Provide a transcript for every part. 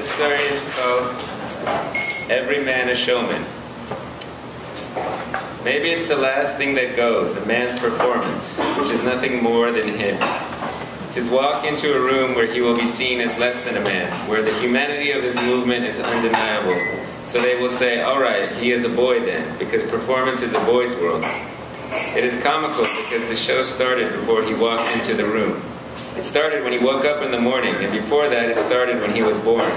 this story is called Every Man a Showman. Maybe it's the last thing that goes, a man's performance, which is nothing more than him. It's his walk into a room where he will be seen as less than a man, where the humanity of his movement is undeniable. So they will say, all right, he is a boy then, because performance is a boy's world. It is comical because the show started before he walked into the room. It started when he woke up in the morning, and before that it started when he was born.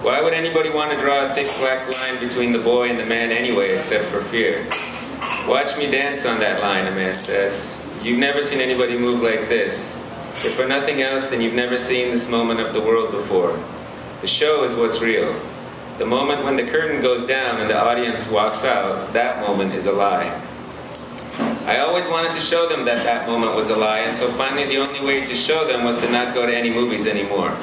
Why would anybody want to draw a thick black line between the boy and the man anyway, except for fear? Watch me dance on that line, a man says. You've never seen anybody move like this. If for nothing else, then you've never seen this moment of the world before. The show is what's real. The moment when the curtain goes down and the audience walks out, that moment is a lie. I always wanted to show them that that moment was a lie, until finally the only way to show them was to not go to any movies anymore.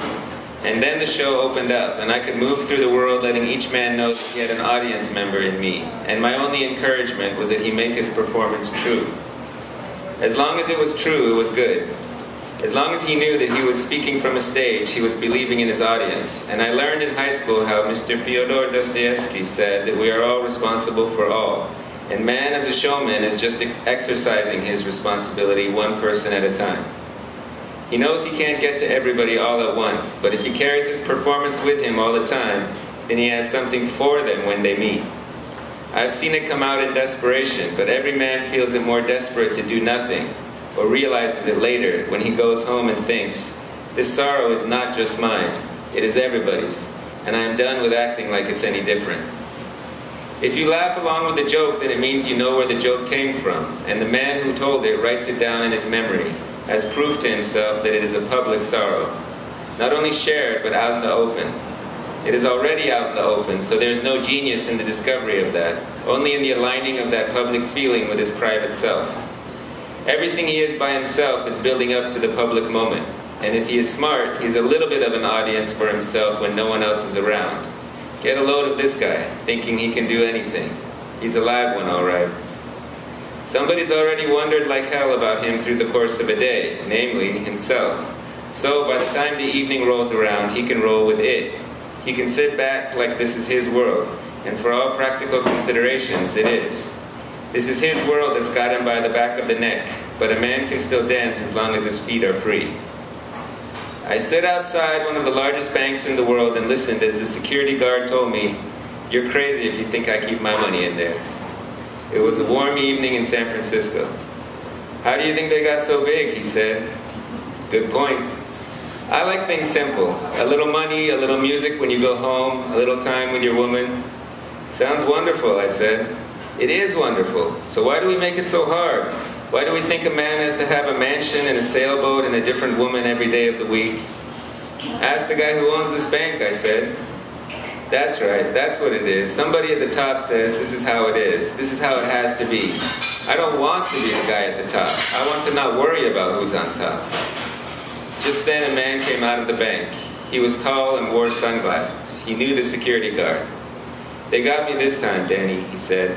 And then the show opened up, and I could move through the world letting each man know that he had an audience member in me. And my only encouragement was that he make his performance true. As long as it was true, it was good. As long as he knew that he was speaking from a stage, he was believing in his audience. And I learned in high school how Mr. Fyodor Dostoevsky said that we are all responsible for all. And man as a showman is just exercising his responsibility one person at a time. He knows he can't get to everybody all at once, but if he carries his performance with him all the time, then he has something for them when they meet. I've seen it come out in desperation, but every man feels it more desperate to do nothing, or realizes it later when he goes home and thinks, this sorrow is not just mine, it is everybody's, and I am done with acting like it's any different. If you laugh along with the joke, then it means you know where the joke came from, and the man who told it writes it down in his memory, as proof to himself that it is a public sorrow, not only shared, but out in the open. It is already out in the open, so there is no genius in the discovery of that, only in the aligning of that public feeling with his private self. Everything he is by himself is building up to the public moment, and if he is smart, he's a little bit of an audience for himself when no one else is around. Get a load of this guy, thinking he can do anything. He's a live one, all right. Somebody's already wondered like hell about him through the course of a day, namely, himself. So by the time the evening rolls around, he can roll with it. He can sit back like this is his world, and for all practical considerations, it is. This is his world that's got him by the back of the neck, but a man can still dance as long as his feet are free. I stood outside one of the largest banks in the world and listened as the security guard told me, "You're crazy if you think I keep my money in there." It was a warm evening in San Francisco. "How do you think they got so big?" he said. Good point. I like things simple. A little money, a little music when you go home, a little time with your woman. Sounds wonderful, I said. It is wonderful. So why do we make it so hard? Why do we think a man has to have a mansion and a sailboat and a different woman every day of the week? Ask the guy who owns this bank, I said. That's right, that's what it is. Somebody at the top says, this is how it is. This is how it has to be. I don't want to be the guy at the top. I want to not worry about who's on top. Just then a man came out of the bank. He was tall and wore sunglasses. He knew the security guard. "They got me this time, Danny," he said.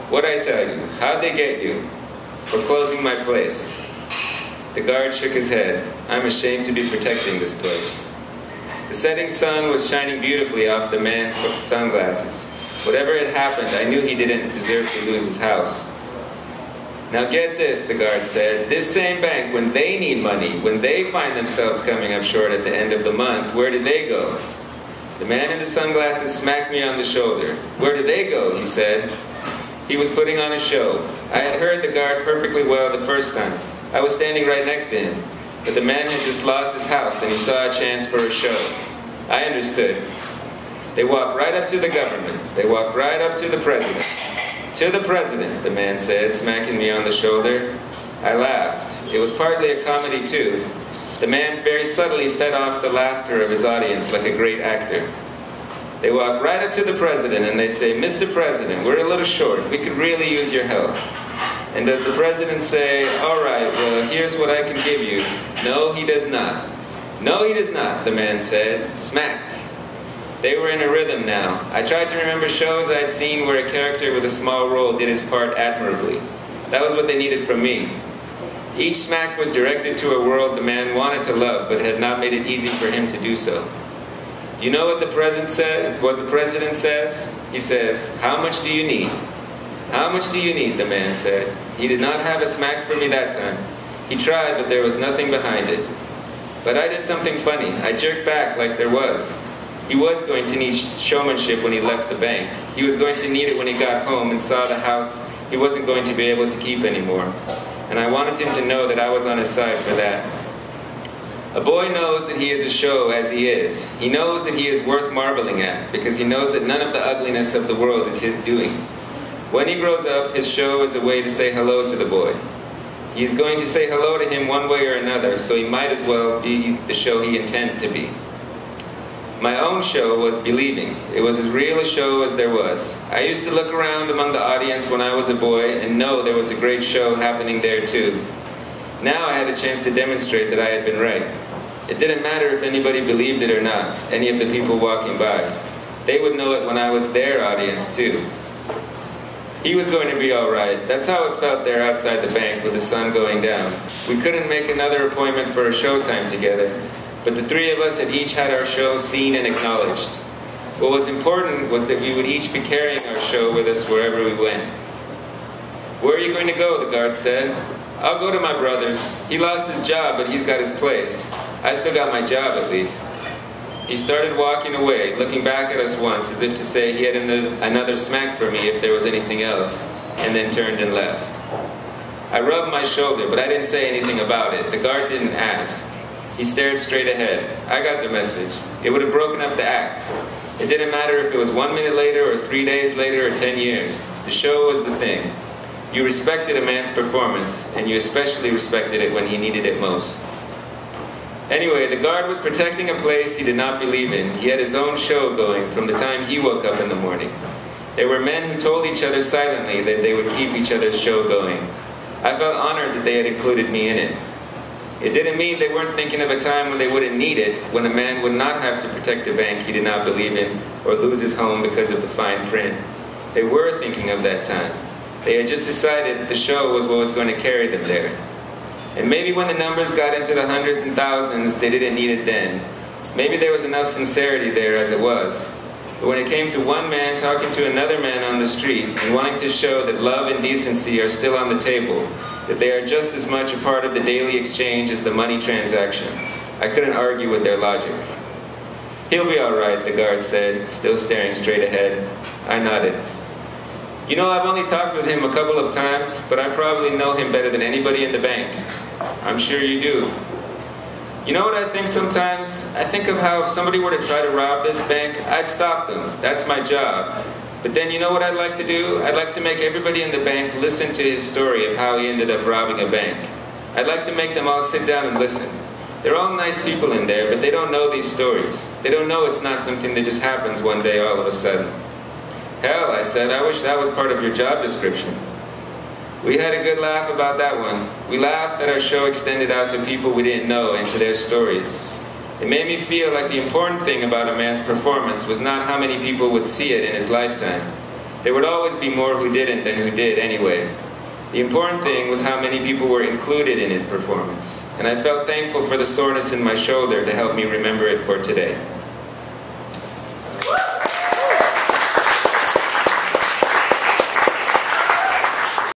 "What'd I tell you? How'd they get you?" "For closing my place." The guard shook his head. "I'm ashamed to be protecting this place." The setting sun was shining beautifully off the man's sunglasses. Whatever had happened, I knew he didn't deserve to lose his house. "Now get this," the guard said. "This same bank, when they need money, when they find themselves coming up short at the end of the month, where do they go?" The man in the sunglasses smacked me on the shoulder. "Where do they go?" he said. He was putting on a show. I had heard the guard perfectly well the first time. I was standing right next to him. But the man had just lost his house and he saw a chance for a show. I understood. "They walk right up to the government. They walk right up to the president." "To the president," the man said, smacking me on the shoulder. I laughed. It was partly a comedy too. The man very subtly fed off the laughter of his audience like a great actor. "They walk right up to the president and they say, 'Mr. President, we're a little short. We could really use your help.' And does the president say, 'All right, well, here's what I can give you'? No, he does not." "No, he does not," the man said. Smack. They were in a rhythm now. I tried to remember shows I'd seen where a character with a small role did his part admirably. That was what they needed from me. Each smack was directed to a world the man wanted to love, but had not made it easy for him to do so. Do you know what the president says? He says, "How much do you need?" "How much do you need?" the man said. He did not have a smack for me that time. He tried, but there was nothing behind it. But I did something funny. I jerked back like there was. He was going to need showmanship when he left the bank. He was going to need it when he got home and saw the house he wasn't going to be able to keep anymore. And I wanted him to know that I was on his side for that. A boy knows that he is a show as he is. He knows that he is worth marveling at, because he knows that none of the ugliness of the world is his doing. When he grows up, his show is a way to say hello to the boy. He is going to say hello to him one way or another, so he might as well be the show he intends to be. My own show was believing. It was as real a show as there was. I used to look around among the audience when I was a boy and know there was a great show happening there too. Now I had a chance to demonstrate that I had been right. It didn't matter if anybody believed it or not, any of the people walking by. They would know it when I was their audience too. He was going to be all right. That's how it felt there outside the bank with the sun going down. We couldn't make another appointment for a showtime together, but the three of us had each had our show seen and acknowledged. What was important was that we would each be carrying our show with us wherever we went. "Where are you going to go?" the guard said. "I'll go to my brother's. He lost his job, but he's got his place. I still got my job at least." He started walking away, looking back at us once as if to say he had another smack for me if there was anything else, and then turned and left. I rubbed my shoulder, but I didn't say anything about it. The guard didn't ask. He stared straight ahead. I got the message. It would have broken up the act. It didn't matter if it was 1 minute later or 3 days later or 10 years. The show was the thing. You respected a man's performance, and you especially respected it when he needed it most. Anyway, the guard was protecting a place he did not believe in. He had his own show going from the time he woke up in the morning. There were men who told each other silently that they would keep each other's show going. I felt honored that they had included me in it. It didn't mean they weren't thinking of a time when they wouldn't need it, when a man would not have to protect a bank he did not believe in or lose his home because of the fine print. They were thinking of that time. They had just decided the show was what was going to carry them there. And maybe when the numbers got into the hundreds and thousands, they didn't need it then. Maybe there was enough sincerity there as it was. But when it came to one man talking to another man on the street and wanting to show that love and decency are still on the table, that they are just as much a part of the daily exchange as the money transaction, I couldn't argue with their logic. "He'll be all right," the guard said, still staring straight ahead. I nodded. "You know, I've only talked with him a couple of times, but I probably know him better than anybody in the bank." "I'm sure you do." "You know what I think sometimes? I think of how if somebody were to try to rob this bank, I'd stop them. That's my job. But then you know what I'd like to do? I'd like to make everybody in the bank listen to his story of how he ended up robbing a bank. I'd like to make them all sit down and listen. They're all nice people in there, but they don't know these stories. They don't know it's not something that just happens one day all of a sudden." "Hell," I said, "I wish that was part of your job description." We had a good laugh about that one. We laughed that our show extended out to people we didn't know and to their stories. It made me feel like the important thing about a man's performance was not how many people would see it in his lifetime. There would always be more who didn't than who did anyway. The important thing was how many people were included in his performance. And I felt thankful for the soreness in my shoulder to help me remember it for today.